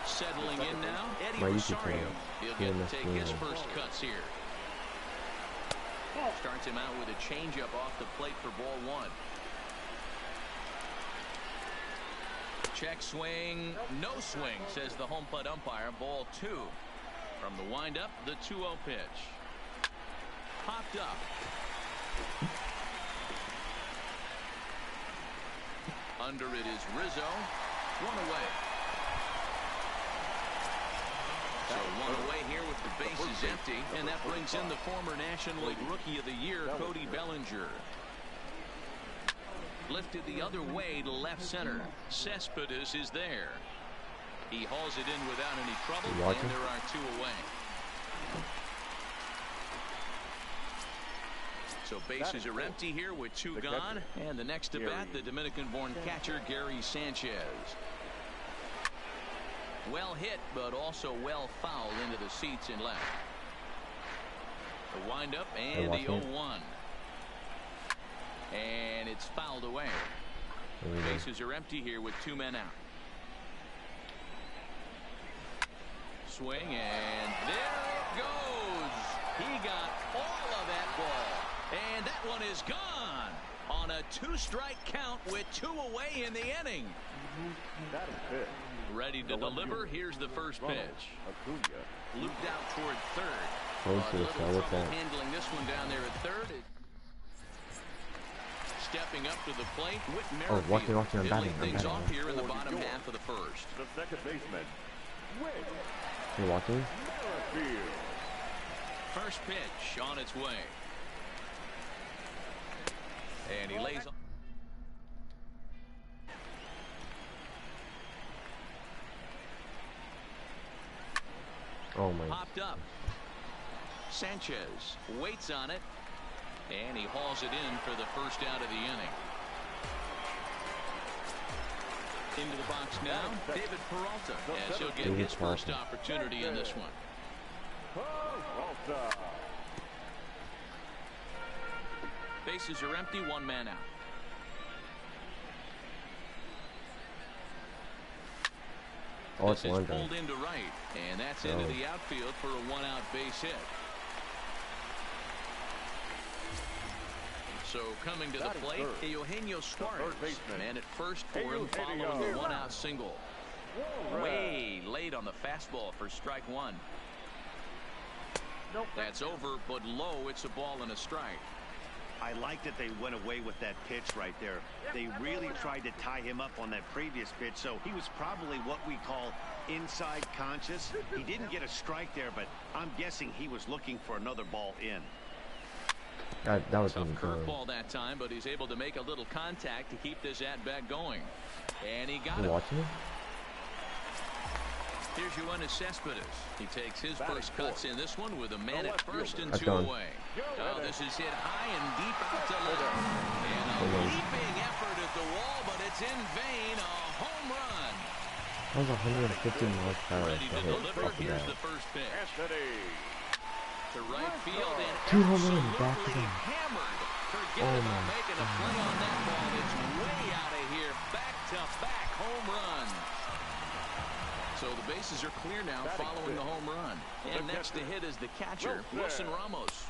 Settling in now, Eddie Rosario. He'll get to take his first cuts here. Starts him out with a changeup off the plate for ball one. Check swing, no swing, says the home plate umpire. Ball two. From the windup, the 2-0 pitch. Popped up. Under it is Rizzo. One away. So one away here with the bases empty, and that brings in the former National League Rookie of the Year, Cody Bellinger. Lifted the other way to left center. Cespedes is there. He hauls it in without any trouble, and there are two away. So bases are empty here with two gone, and the next to bat, the Dominican-born catcher Gary Sanchez. Well hit, but also well fouled into the seats in left. The windup and the 0-1. And it's fouled away. Bases are empty here with two men out. Swing, and there it goes. He got all of that ball. And that one is gone on a 2-strike count with 2 away in the inning. That is it. Ready to deliver. Here's the first pitch. Looped out toward third. A little trouble handling this one down there at third. Stepping up to the plate, Whit Merrifield. Fiddling things off here in the bottom half of the first. The second baseman, Whit Merrifield. First pitch on its way. And he lays on. Oh my. Popped up. Sanchez waits on it, and he hauls it in for the first out of the inning. Into the box now, David Peralta, as he'll get his first opportunity in this one. Peralta. Bases are empty, one man out. Oh, this is pulled into right, and that's into the outfield for a one-out base hit. So coming to the plate, Eugenio Suarez, man at first for him following the one-out single. Way late on the fastball for strike one. That's over, but low. It's a ball and a strike. I like that they went away with that pitch right there. They really tried to tie him up on that previous pitch, so he was probably what we call inside conscious. He didn't get a strike there, but I'm guessing he was looking for another ball in. That was a curveball that time, but he's able to make a little contact to keep this at-bat going. And he got it. Watching it? Here's Yoenis Cespedes. He takes his first cuts in this one with a man at first and 2 away. Oh, this is hit high and deep out to left. And a leaping effort at the wall, but it's in vain. A home run. That was 150 miles per hour. Ready to deliver. Here's the first pitch. To right field and 2 home runs back to back. Hammered. Forget about making a play on that ball. It's way out of here. Back-to-back home run. So the bases are clear now following the home run. And next to hit is the catcher, Wilson Ramos.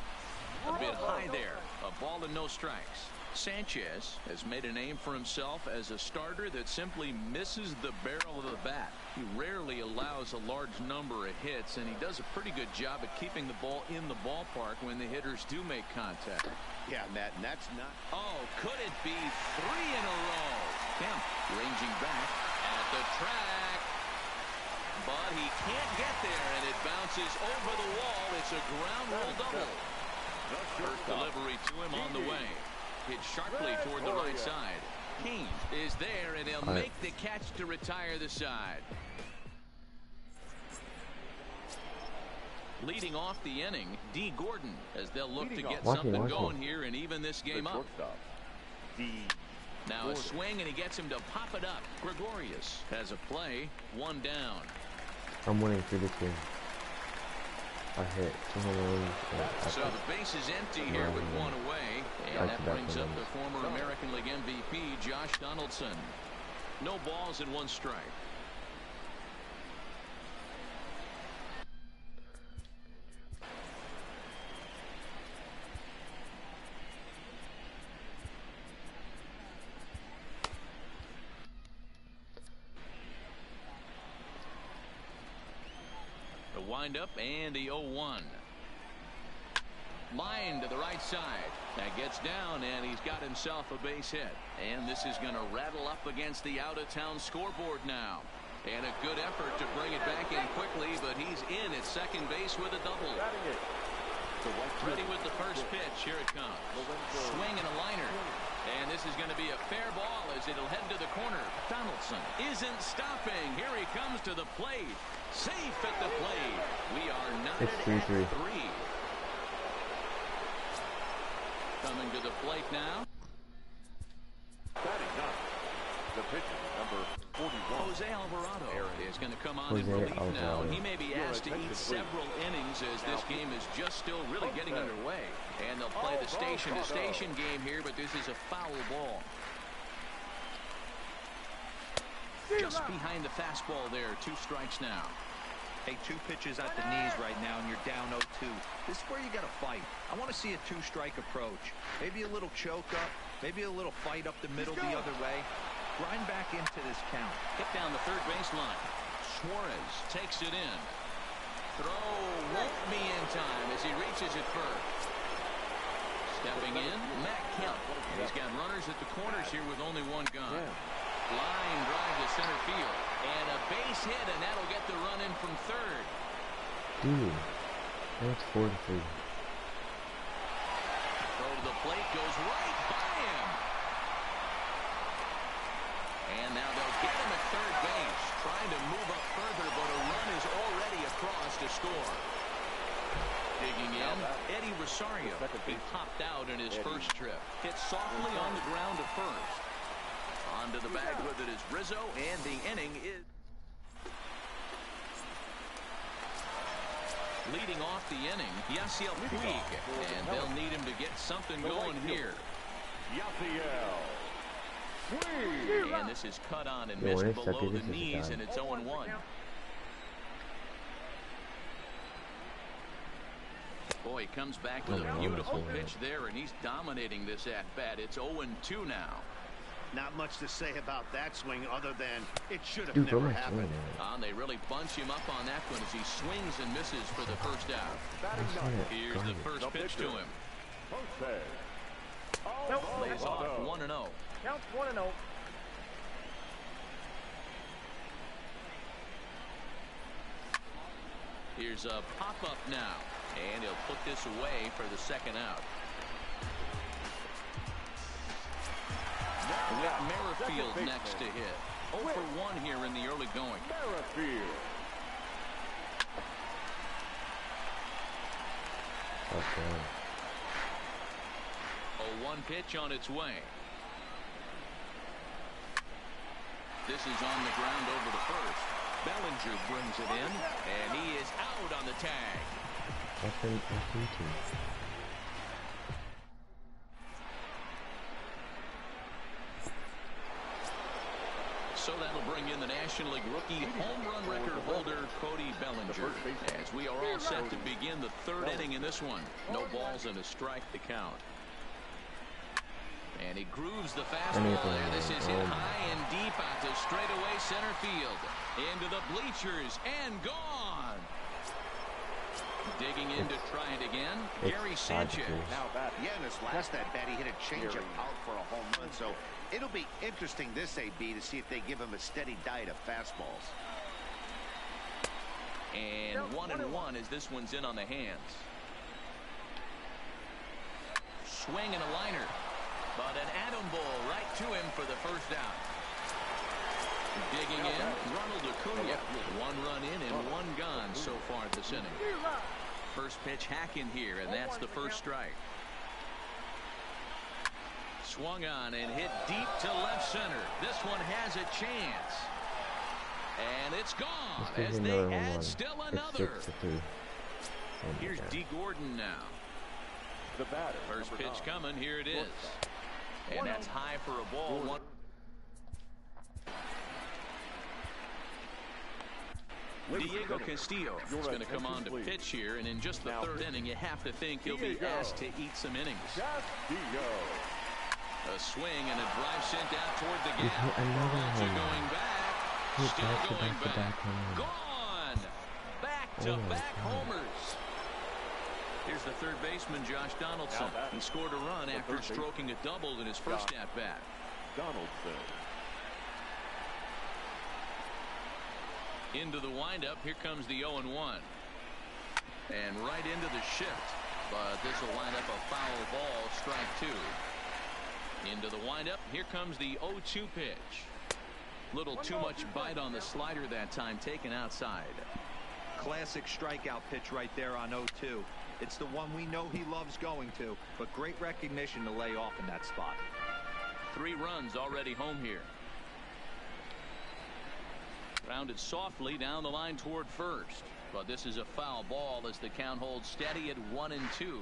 A bit high there. A ball and no strikes. Sanchez has made a name for himself as a starter that simply misses the barrel of the bat. He rarely allows a large number of hits, and he does a pretty good job at keeping the ball in the ballpark when the hitters do make contact. Yeah, Matt, and that's not... Oh, could it be 3 in a row? Kemp ranging back at the track. But he can't get there, and it bounces over the wall. It's a ground rule double. First delivery to him on the way. Hit sharply toward the right side. King is there, and he'll make the catch to retire the side. Leading off the inning, D. Gordon, as they'll look to get something going here and even this game up. Now a swing, and he gets him to pop it up. Gregorius has a play, 1 down. I'm winning through this game. I hit 2 home runs. So the base is empty here with 1 away, and that brings up the former American League MVP, Josh Donaldson. No balls and 1 strike. windup and the 0-1. Line to the right side. That gets down, and he's got himself a base hit. And this is going to rattle up against the out-of-town scoreboard now. And a good effort to bring it back in quickly, but he's in at second base with a double. Ready with the first pitch. Here it comes. Swing and a liner. And this is going to be a fair ball as it'll head to the corner. Donaldson isn't stopping. Here he comes to the plate. Safe at the plate. We are knotted at 3. Coming to the plate now. Batting ninth, the pitcher, number 41. Jose Alvarado is going to come on in relief now. He may be asked to eat several innings as this game is just still really getting underway. And they'll play the station-to-station game here, but this is a foul ball. Just behind the fastball there. 2 strikes now. Hey, 2 pitches at the knees right now, and you're down 0-2. This is where you got to fight. I want to see a 2-strike approach. Maybe a little choke up, maybe a little fight up the middle the other way. Grind back into this count. Hit down the third baseline. Suarez takes it in. Throw won't be in time as he reaches it first. Stepping in, Matt Kemp. He's got runners at the corners here with only 1 gun. Line drive to center field. And a base hit, and that'll get the run in from third. Dude, that's 4-3. Throw to the plate, goes right by him. And now they'll get him at third base. Trying to move up further, but a run is already across to score. Digging in, Eddie Rosario. He popped out in his first trip. Hit softly on the ground to first. Onto the bag with it is Rizzo, and the inning is leading off the inning. Yasiel Puig, and they'll need him to get something going here. Yasiel Puig. And this is cut on and missed below the knees, and it's 0-1. Boy, he comes back with a beautiful pitch there, and he's dominating this at-bat. It's 0-2 now. Not much to say about that swing other than it should have never happened. They really bunch him up on that one as he swings and misses for the first out. Here's the first pitch to him. Lays off 1-0. Counts 1-0. Here's a pop-up now, and he'll put this away for the second out. With Merrifield next to hit. 0 for 1 here in the early going. Merrifield. Okay. 0-1 pitch on its way. This is on the ground over to first. Bellinger brings it in, and he is out on the tag. That's an team. So that'll bring in the National League rookie home run record holder Cody Bellinger, as we are all set to begin the 3rd inning in this one. No balls and a strike to count. And he grooves the fastball there. This is hit high and deep out to straightaway center field. Into the bleachers and gone. Digging in to try it again, Gary Sanchez. Now, in his last at-bat, he hit a changeup out for a home run. So it'll be interesting this AB to see if they give him a steady diet of fastballs. And 1-1 as this one's in on the hands. Swing and a liner. But an atom ball right to him for the first out. Digging in, Ronald Acuna. 1 run in and 1 gone so far this inning. First pitch hacking here, and that's the first strike. Swung on and hit deep to left center. This one has a chance. And it's gone as they add still another. Here's D. Gordon now. The batter. First pitch coming. Here it is. And that's high for a ball. Diego Castillo is going to come on to pitch here, and in just the 3rd inning, you have to think he'll be asked to eat some innings. A swing and a drive sent out toward the gap. Going back. Still going back. Gone. Back back-to-back homers. Here's the third baseman, Josh Donaldson. He scored a run after stroking a double in his first at-bat. Donaldson. Into the windup. Here comes the 0-1. And right into the shift. But this will wind up a foul ball, strike two. Into the windup. Here comes the 0-2 pitch. Little too much bite on the slider that time, taken outside. Classic strikeout pitch right there on 0-2. It's the one we know he loves going to, but great recognition to lay off in that spot. 3 runs already home here. Grounded softly down the line toward first. But this is a foul ball as the count holds steady at 1-2.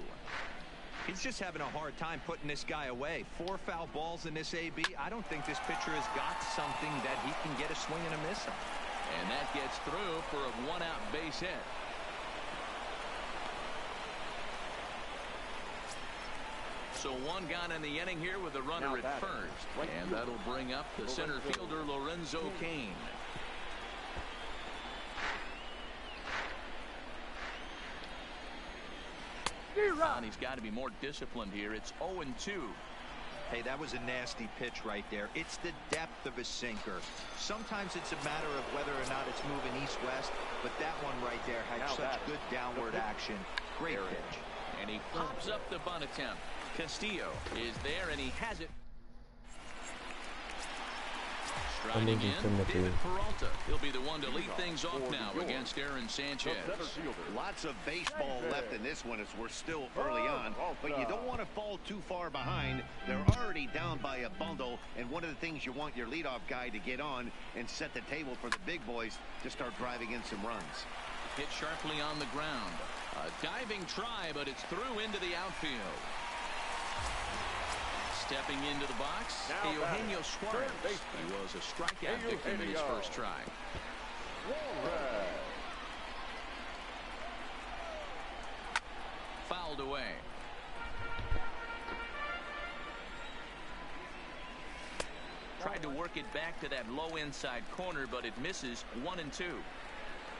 He's just having a hard time putting this guy away. 4 foul balls in this AB. I don't think this pitcher has got something that he can get a swing and a miss on. And that gets through for a 1-out base hit. So 1 gone in the inning here with a runner at first. And that'll bring up the center fielder, Lorenzo Cain. And he's got to be more disciplined here. It's 0-2. Hey, that was a nasty pitch right there. It's the depth of a sinker. Sometimes it's a matter of whether or not it's moving east-west, but that one right there had such good downward action. Great pitch. And he pops up the bunt attempt. Castillo is there, and he has it. Striding in, David Peralta. He'll be the one to lead things off now against Aaron Sanchez. Lots of baseball left in this one as we're still early on, but you don't want to fall too far behind. They're already down by a bundle, and one of the things you want your leadoff guy to get on and set the table for the big boys to start driving in some runs. Hit sharply on the ground. A diving try, but it's through into the outfield. Stepping into the box, Eugenio Suarez. He was a strikeout victim in his first try. Fouled away. Tried to work it back to that low inside corner, but it misses. 1-2.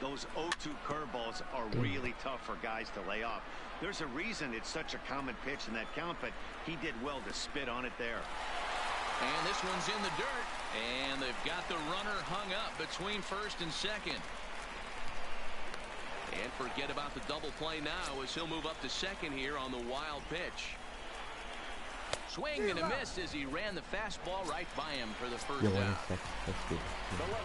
Those 0-2 curveballs are really tough for guys to lay off. There's a reason it's such a common pitch in that count, but he did well to spit on it there. And this one's in the dirt, and they've got the runner hung up between first and second. And forget about the double play now as he'll move up to second here on the wild pitch. Swing and a miss as he ran the fastball right by him for the first down.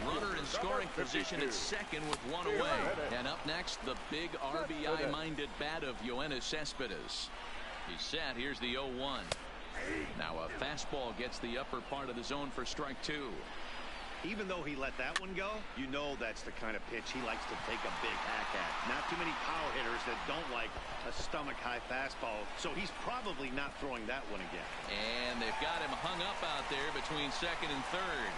Runner in scoring position at second with 1 away. And up next, the big RBI-minded bat of Yoenis Cespedes. He's set. Here's the 0-1. Now a fastball gets the upper part of the zone for strike 2. Even though he let that one go, you know that's the kind of pitch he likes to take a big hack at. Not too many power hitters that don't like a stomach-high fastball, so he's probably not throwing that one again. And they've got him hung up out there between second and third.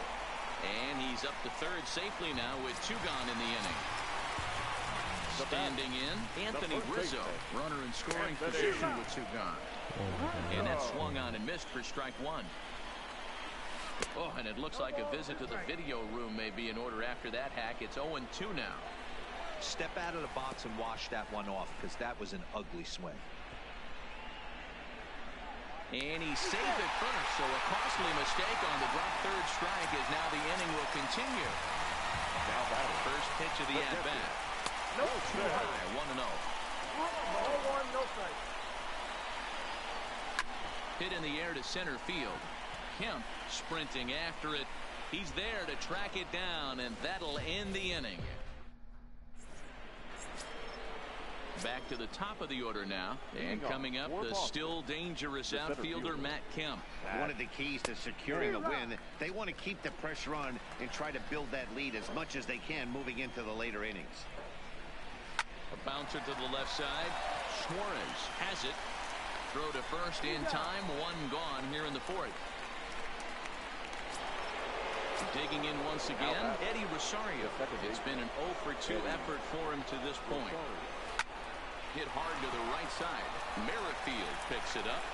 And he's up to third safely now with 2 gone in the inning. Standing in, Anthony Rizzo, runner in scoring position with 2 gone. And that swung on and missed for strike 1. Oh, and it looks like a visit to the video room may be in order after that hack. It's 0-2 now. Step out of the box and wash that one off, because that was an ugly swing. And he saved it first, so a costly mistake on the drop third strike as now the inning will continue. Now batting. First pitch of the at-bat. No, too high, 1-0. 0-1, no strike. Hit in the air to center field. Kemp sprinting after it. He's there to track it down, and that'll end the inning. Back to the top of the order now, and coming up, the still dangerous outfielder Matt Kemp. One of the keys to securing a win, they want to keep the pressure on and try to build that lead as much as they can moving into the later innings. A bouncer to the left side. Suarez has it. Throw to first in time. 1 gone here in the 4th. Digging in once again, Eddie Rosario. It's been an 0-for-2 effort for him to this point. Hit hard to the right side. Merrifield picks it up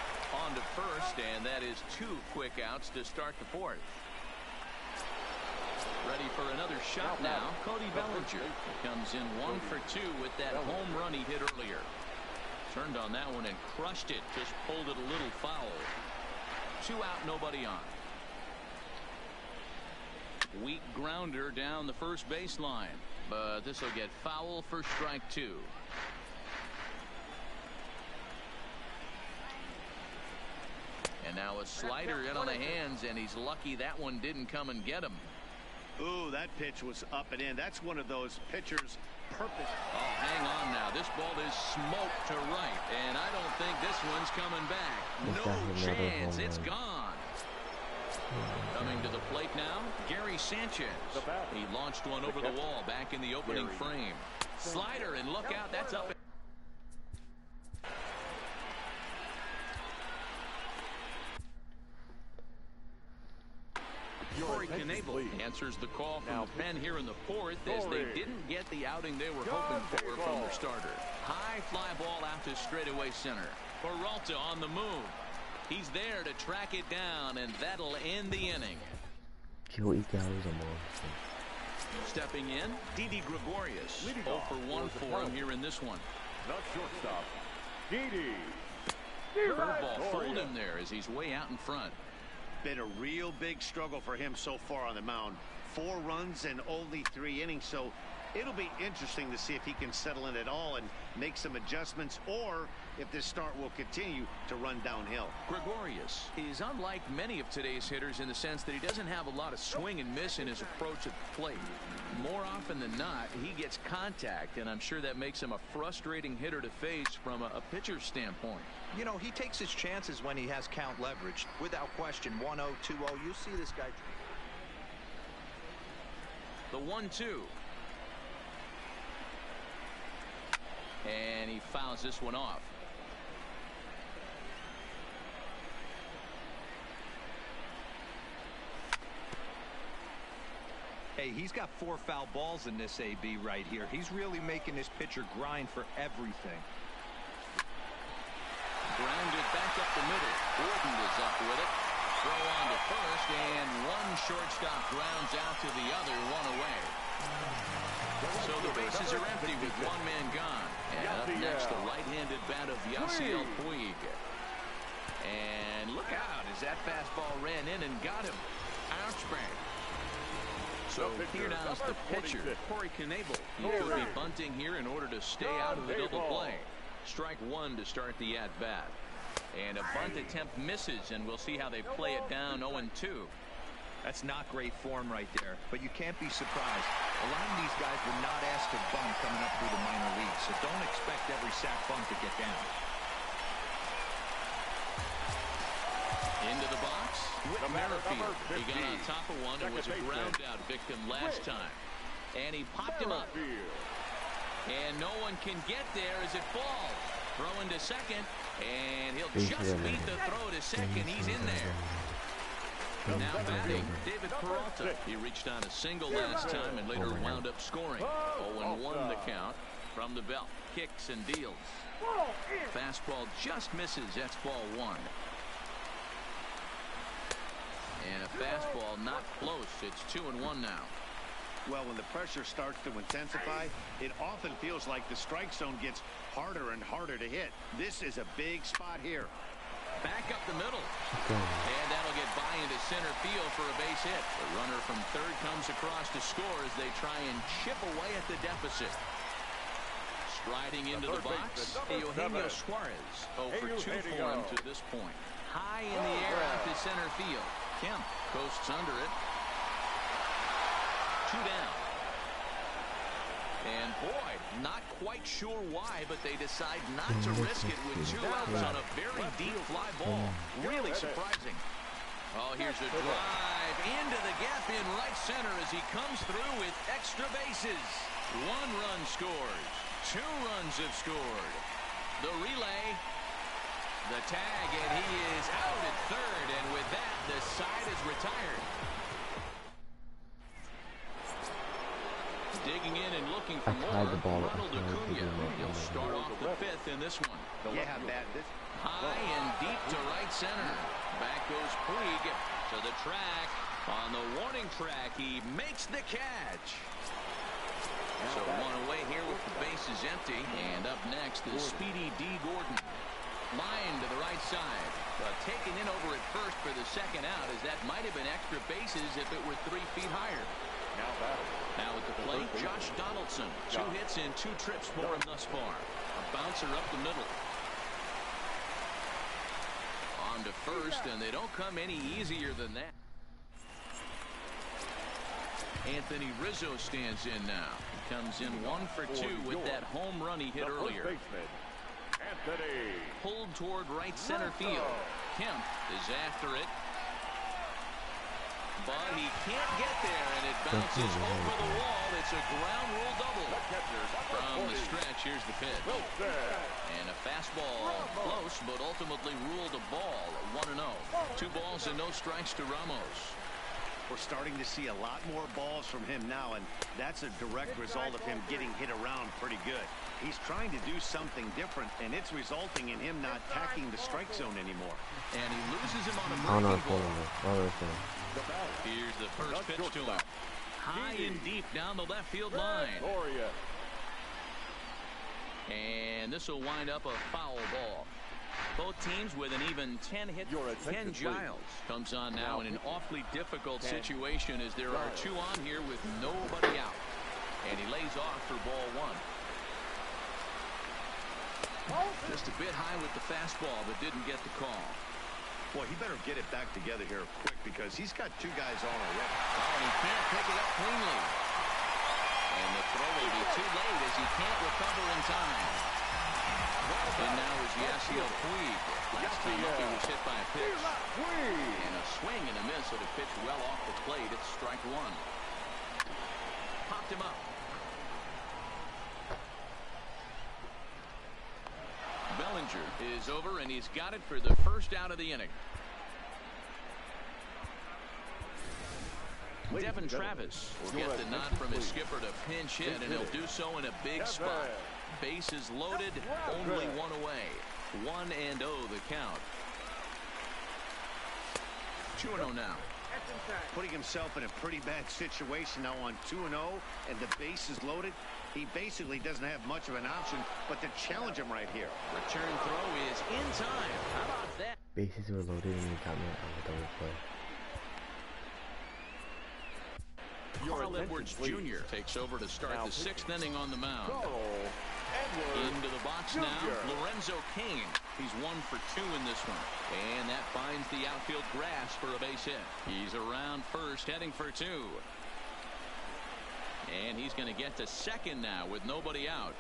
on to first, and that is 2 quick outs to start the 4th. Ready for another shot now. Cody Bellinger comes in 1 for 2 with that home run he hit earlier. Turned on that one and crushed it. Just pulled it a little foul. 2 out, nobody on. Weak grounder down the first baseline, but this will get foul for strike 2. And now a slider in on the hands, and he's lucky that one didn't come and get him. Ooh, that pitch was up and in. That's one of those pitchers' purpose. Oh, hang on now. This ball is smoked to right, and I don't think this one's coming back. No chance. It's gone. Coming to the plate now, Gary Sanchez. He launched one over the wall back in the opening frame. Slider, and look out, that's up. Corey Knebel answers the call from the pen here in the 4th as they didn't get the outing they were hoping for from their starter. High fly ball out to straightaway center. Peralta on the move. He's there to track it down, and that'll end the inning. Stepping in, Didi Gregorius. 0 for 1 for him here in this one. Not shortstop, Didi. Curveball fooled him there as he's way out in front. Been a real big struggle for him so far on the mound. 4 runs and only 3 innings, so it'll be interesting to see if he can settle in at all and make some adjustments, or if this start will continue to run downhill. Gregorius is unlike many of today's hitters in the sense that he doesn't have a lot of swing and miss in his approach at the plate. More often than not, he gets contact, and I'm sure that makes him a frustrating hitter to face from a pitcher's standpoint. You know, he takes his chances when he has count leverage. Without question, 1-0, 2-0. You see this guy. The 1-2. And he fouls this one off. Hey, he's got 4 foul balls in this AB right here. He's really making this pitcher grind for everything. Grounded back up the middle. Gordon is up with it. Throw on to first, and one shortstop grounds out to the other, 1 away. So the bases are empty with 1 man gone. And up next, the right-handed bat of Yasiel Puig. And look out as that fastball ran in and got him. Ouch bang. So here now is the pitcher, Corey Knebel. He could be bunting here in order to stay out of the double play. Strike 1 to start the at-bat. And a bunt attempt misses, and we'll see how they play it down 0-2. That's not great form right there, but you can't be surprised. A lot of these guys were not asked to bunt coming up through the minor leagues, so don't expect every sack bunt to get down. Into the box, Whit Merrifield. He got on top of one and was a ground out victim last time. And he popped him up. And no one can get there as it falls. Throw into second, and he'll just beat the throw to second. He's in there. Now batting, David Peralta. He reached on a single last time and later wound up scoring. 0-1 the count from the belt. Kicks and deals. Fastball just misses. That's ball 1. And a fastball not close. It's 2-1 now. Well, when the pressure starts to intensify, it often feels like the strike zone gets harder and harder to hit. This is a big spot here. Back up the middle. And that'll get by into center field for a base hit. The runner from third comes across to score as they try and chip away at the deficit. Striding into the box, Eugenio Suarez. 0 for 2 for him to this point. High in the air out to center field. Kemp coasts under it. 2 down. And boy, not quite sure why, but they decide not to risk it with 2 outs on a very deep fly ball. Really surprising. Oh, here's a drive into the gap in right center as he comes through with extra bases. 1 run scores. 2 runs have scored. The relay, the tag, and he is out at third. And with that, the side is retired. Digging in and looking for more. Ronald Acuna. He'll start off the 5th in this one. Yeah, high and deep to right center. Back goes Puig to the track. On the warning track, he makes the catch. So one away here with the bases empty. And up next is Speedy D. Gordon. Line to the right side. But taken in over at first for the second out, as that might have been extra bases if it were 3 feet higher. Now at the plate, Josh Donaldson. 2 hits and 2 trips for him thus far. A bouncer up the middle. On to first, and they don't come any easier than that. Anthony Rizzo stands in now. He comes in 1 for 2 with that home run he hit earlier. Pulled toward right center field. Kemp is after it. But he can't get there, and it bounces over the wall. It's a ground rule double. From the stretch, here's the pitch. And a fastball close, but ultimately ruled a ball. 1-0. 2 balls and no strikes to Ramos. We're starting to see a lot more balls from him now, and that's a direct result of him getting hit around pretty good. He's trying to do something different, and it's resulting in him not tacking the strike zone anymore. And he loses him on a breaking ball. Here's the first pitch to him. High and deep down the left field line. And this will wind up a foul ball. Both teams with an even 10 hit. Ken Giles comes on now in an awfully difficult situation as there are 2 on here with nobody out. And he lays off for ball 1. Just a bit high with the fastball, but didn't get the call. Boy, he better get it back together here quick because he's got 2 guys on already. Oh, and he can't pick it up cleanly. And the throw will be too late as he can't recover in time. And now is Yasiel Puig. Last time up he was hit by a pitch. And a swing and a miss at a pitch well off the plate. It's strike 1. Popped him up. Bellinger is over, and he's got it for the first out of the inning. Devin Travis will get the nod from his skipper to pinch hit, and he'll do so in a big spot. Bases loaded, only 1 away. 1-0 the count. 2-0 now. Putting himself in a pretty bad situation now on 2-0, and the base is loaded. He basically doesn't have much of an option but to challenge him right here. Return throw is in time. How about that? Bases were loaded and he got me on the double play. Carl Edwards Jr. takes over to start the 6th inning on the mound. Into the box now, Lorenzo Cain. He's 1 for 2 in this one. And that finds the outfield grass for a base hit. He's around first, heading for 2. And he's going to get to second now with nobody out.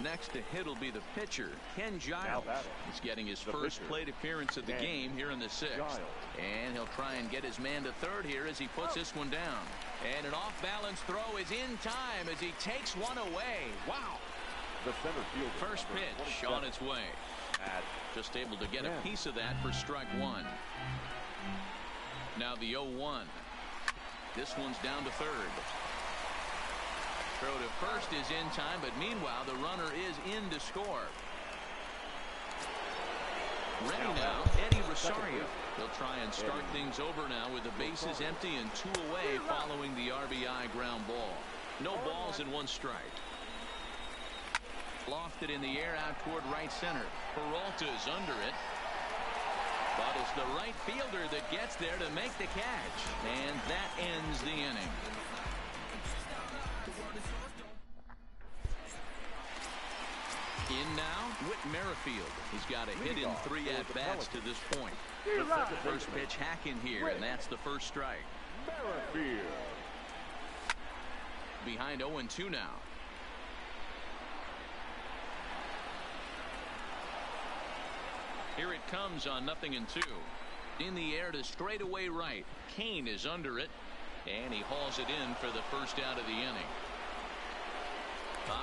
Next to hit will be the pitcher, Ken Giles. He's getting his first plate appearance of the game here in the 6th. And he'll try and get his man to third here as he puts this one down. And an off-balance throw is in time as he takes one away. Wow. The center field. First pitch on its way. Just able to get a piece of that for strike 1. Now the 0-1. This one's down to third. Throw to first is in time, but meanwhile the runner is in to score. Ready now, Eddie Rosario. They'll try and start things over now with the bases empty and 2 away following the RBI ground ball. No balls and 1 strike. Lofted in the air out toward right center. Peralta's under it. But it's the right fielder that gets there to make the catch. And that ends the inning. In now, Whit Merrifield. He's got a hit in 3 at-bats to this point. First pitch hacking here, and that's the first strike. Merrifield. Behind 0-2 now. Here it comes on 0-2. In the air to straightaway right. Cain is under it, and he hauls it in for the first out of the inning.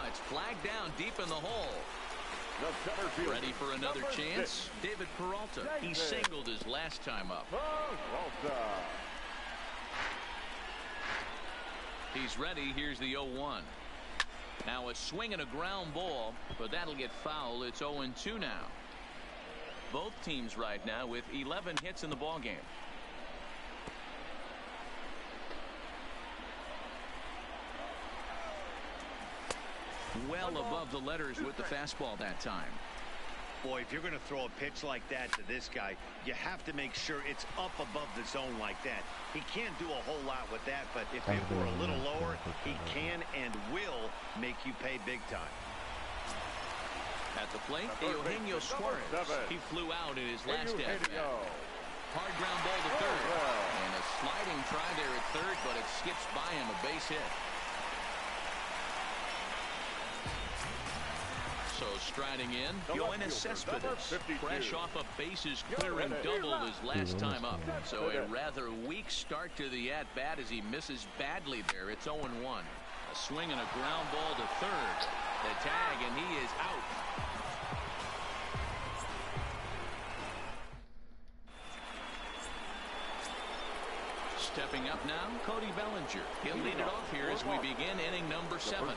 It's flagged down deep in the hole. Ready for another chance? David Peralta. He singled his last time up. He's ready. Here's the 0-1. Now a swing and a ground ball, but that'll get foul. It's 0-2 now. Both teams right now with 11 hits in the ball game. Well above the letters with the fastball that time. Boy, if you're going to throw a pitch like that to this guy, you have to make sure it's up above the zone like that. He can't do a whole lot with that, but if it were a little lower, he can and will make you pay big time. At the plate, Eugenio Suarez. He flew out in his last at-bat. Hard ground ball to third. And a sliding try there at third, but it skips by him, a base hit. So striding in, Yoenis Cespedes, fresh off a bases clearing double his last time up. So a rather weak start to the at-bat as he misses badly there. It's 0-1. A swing and a ground ball to third. The tag, and he is out. Stepping up now, Cody Bellinger. He'll lead it off here as we begin inning number 7.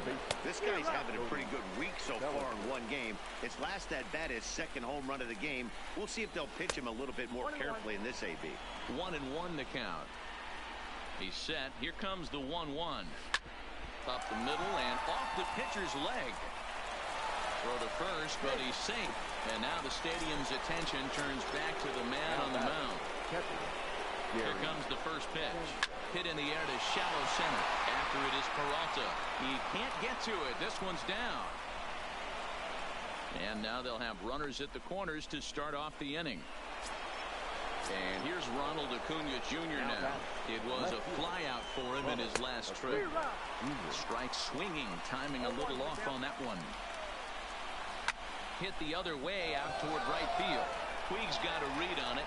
This guy's having a pretty good week so far in one game. His last at-bat, his second home run of the game. We'll see if they'll pitch him a little bit more carefully in this AB. 1-1 the count. He's set. Here comes the 1-1. Up the middle and off the pitcher's leg. Throw to first, but he's safe. And now the stadium's attention turns back to the man on the mound. Here comes the first pitch. Hit in the air to shallow center. After it is Peralta. He can't get to it. This one's down. And now they'll have runners at the corners to start off the inning. And here's Ronald Acuna Jr. now. It was a fly out for him in his last trip. Strike swinging, timing a little off on that one. Hit the other way out toward right field. Puig's got a read on it.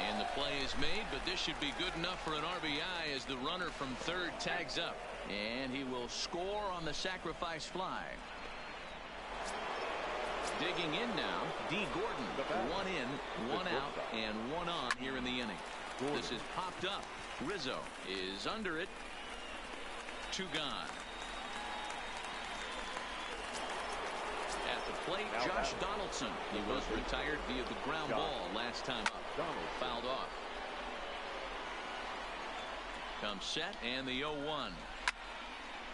And the play is made, but this should be good enough for an RBI as the runner from third tags up. And he will score on the sacrifice fly. Digging in now, D. Gordon. 1 in, 1 out, and 1 on here in the inning. This is popped up. Rizzo is under it. 2 gone. At the plate, Josh Donaldson. He was retired via the ground ball last time up. Fouled off. Comes set and the 0-1.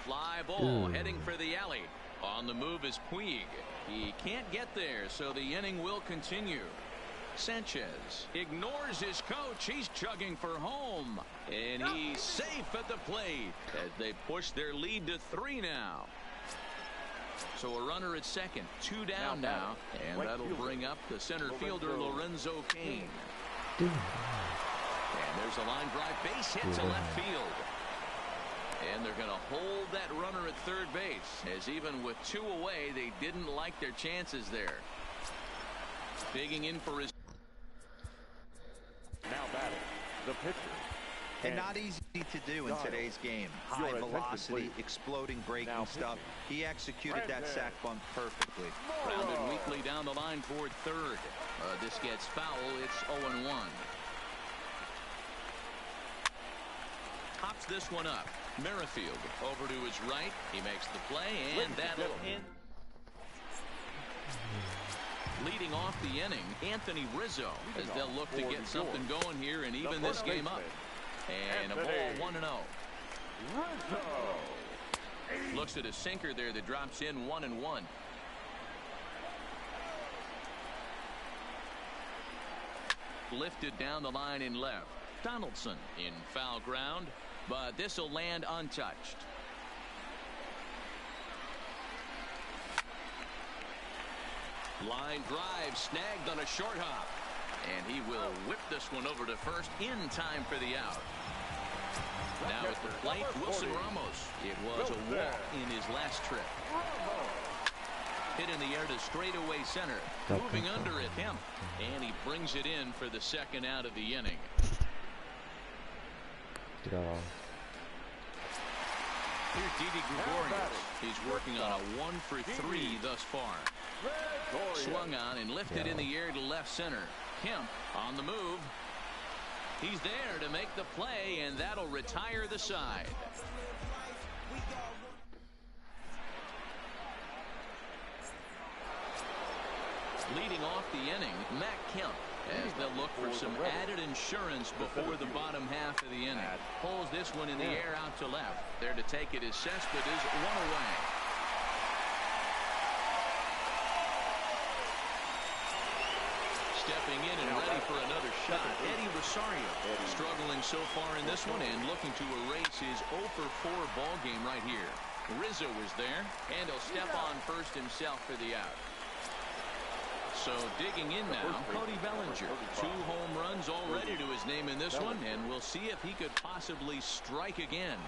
Fly ball heading for the alley. On the move is Puig. He can't get there, so the inning will continue. Sanchez ignores his coach. He's chugging for home. And he's safe at the plate as they push their lead to 3 now. So a runner at second, 2 down now, and that'll bring up the center fielder Lorenzo Cain. And there's a line drive base hit to left field. And they're going to hold that runner at third base, as even with 2 away, they didn't like their chances there. Digging in for his. Now batting, the pitcher. And not easy to do in today's game. High velocity, exploding breaking stuff. He executed that sac bunt perfectly. Grounded weakly down the line toward third. This gets foul. It's 0-1. Hops this one up. Merrifield over to his right. He makes the play, and that'll end. Leading off the inning, Anthony Rizzo, as they'll look to get something going here and even this game up. And a ball 1-0. Looks at a sinker there that drops in 1-1. Lifted down the line in left. Donaldson in foul ground, but this will land untouched. Line drive snagged on a short hop. And he will whip this one over to first in time for the out. Now at the plate, Wilson Ramos. It was a walk in his last trip. Hit in the air to straightaway center. Moving under it, him. And he brings it in for the second out of the inning. Here's Didi Gregorius. He's working on a 1-for-3 thus far. Swung on and lifted in the air to left center. Kemp on the move. He's there to make the play, and that'll retire the side. Leading off the inning, Matt Kemp, as they'll look for some added insurance before the bottom half of the inning. Pulls this one in the air out to left. There to take it is Cespedes, one away. Stepping in and ready for another shot, Eddie Rosario. Struggling so far in this one and looking to erase his 0-for-4 ball game right here. Rizzo is there, and he'll step on first himself for the out. So digging in now, Cody Bellinger. 2 home runs already to his name in this one, and we'll see if he could possibly strike again.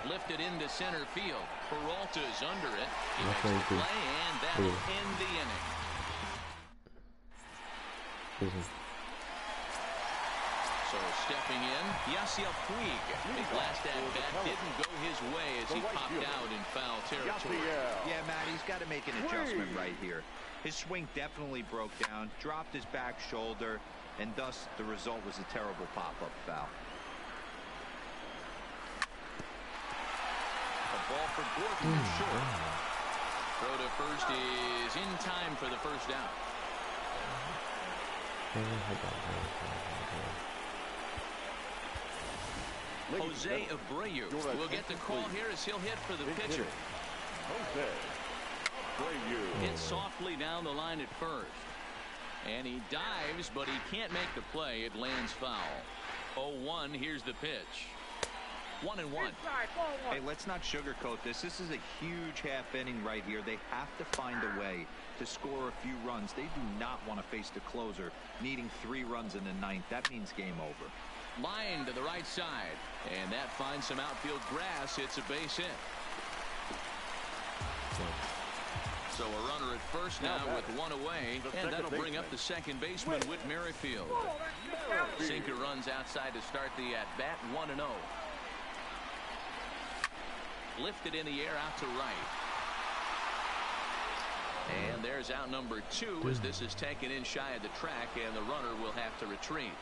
Lifted into center field. Peralta is under it. He makes the play, and that'll end the inning. So stepping in, Yasiel Puig. His last at-bat didn't go his way as he popped out in foul territory. Yeah, Matt, he's got to make an adjustment right here. His swing definitely broke down, dropped his back shoulder, and thus the result was a terrible pop-up foul. A ball for Gordon is short. Throw to first is in time for the first out. Jose Abreu will get the call here as he'll hit for the pitcher. Jose Abreu. Hit softly down the line at first. And he dives, but he can't make the play. It lands foul. 0-1, here's the pitch. 1-1. Hey, let's not sugarcoat this. This is a huge half inning right here. They have to find a way to score a few runs. They do not want to face the closer needing 3 runs in the 9th. That means game over. Line to the right side, and that finds some outfield grass. It's a base hit. So a runner at first now with 1 away, and that'll bring up the second baseman, Whit Merrifield. Sinker runs outside to start the at-bat, 1-0. Lifted in the air out to right. And there's out number 2 as this is taken in shy of the track, and the runner will have to retreat.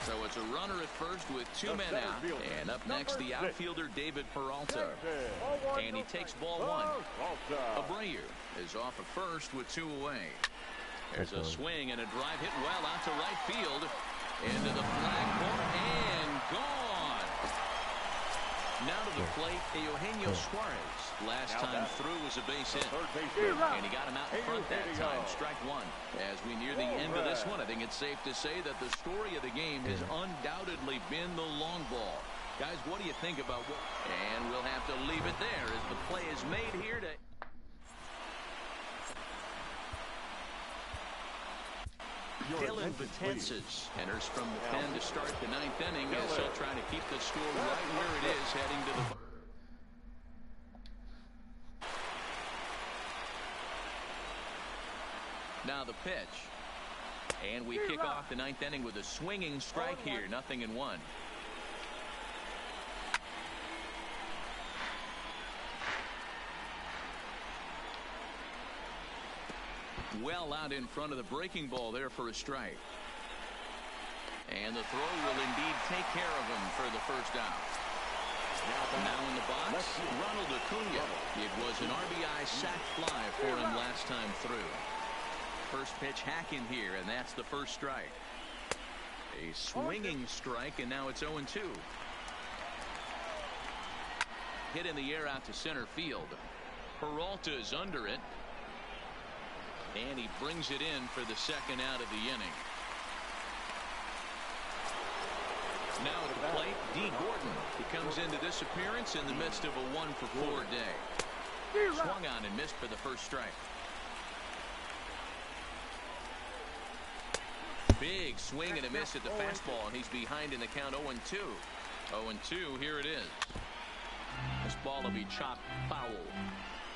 So it's a runner at first with 2 men out. And up next, the outfielder, David Peralta. And he takes ball 1. Abreu is off at first with 2 away. There's a swing and a drive hit well out to right field. Into the flagpole and gone. Now to the plate, Eugenio Suarez. Last time through was a base hit. And he got him out in front that time. Strike 1. As we near the end of this one, I think it's safe to say that the story of the game has undoubtedly been the long ball. Guys, what do you think about what? And we'll have to leave it there as the play is made here to... Dylan Betances enters from the pen to start the 9th inning as he'll try to keep the score right where it is heading to the... Now the pitch. And we kick off the 9th inning with a swinging strike here. 0-1. Well out in front of the breaking ball there for a strike. And the throw will indeed take care of him for the first out. Now in the box, Ronald Acuna. It was an RBI sac fly for him last time through. First pitch hacking here, and that's the first strike. A swinging strike, and now it's 0-2. Hit in the air out to center field. Peralta is under it. And he brings it in for the second out of the inning. Now to the plate, D. Gordon. He comes into this appearance in the midst of a 1-for-4 day. Swung on and missed for the first strike. Big swing and a miss at the fastball, and he's behind in the count 0-2. 0-2, here it is. This ball will be chopped foul.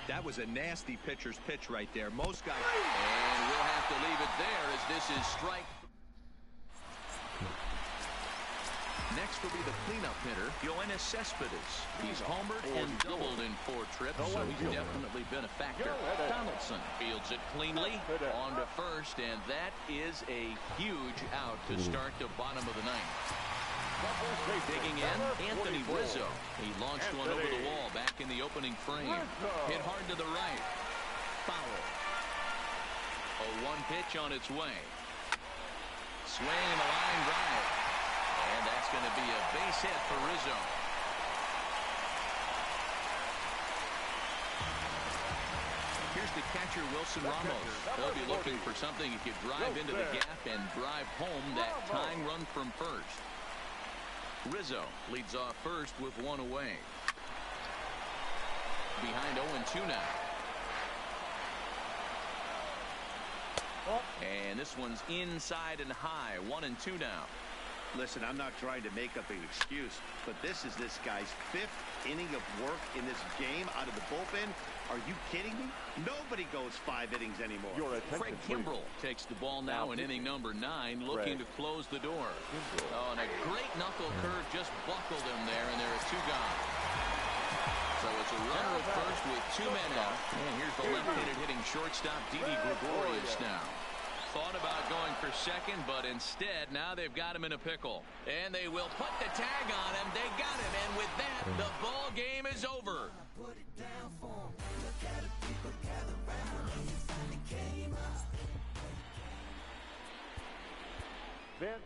That was a nasty pitcher's pitch right there. Most guys... And we'll have to leave it there as this is strike. Next will be the cleanup hitter, Yoenis Cespedes. He's homered and doubled in 4 trips, so he's definitely been a factor. Donaldson fields it cleanly on to first, and that is a huge out to start the bottom of the 9th. Digging in, Anthony Rizzo. He launched one over the wall back in the opening frame. Hit hard to the right. Foul. A 1 pitch on its way. Swing and a line drive. And that's going to be a base hit for Rizzo. Here's the catcher, Wilson Ramos. He'll be looking for something he could drive into the gap and drive home that tying run from first. Rizzo leads off first with 1 away. Behind 0-2 now. And this one's inside and high. 1-2 now. Listen, I'm not trying to make up an excuse, but this is this guy's 5th inning of work in this game out of the bullpen. Are you kidding me? Nobody goes 5 innings anymore. Craig Kimbrell takes the ball now in inning number 9, looking to close the door. Oh, and a great knuckle curve just buckled him there, and there are 2 gone. So it's a runner at first with 2 men out. And here's the left-handed hitting shortstop, Didi Gregorius now. Thought about going for second, but instead now they've got him in a pickle. And they will put the tag on him. They got him, and with that, the ball game is over. Then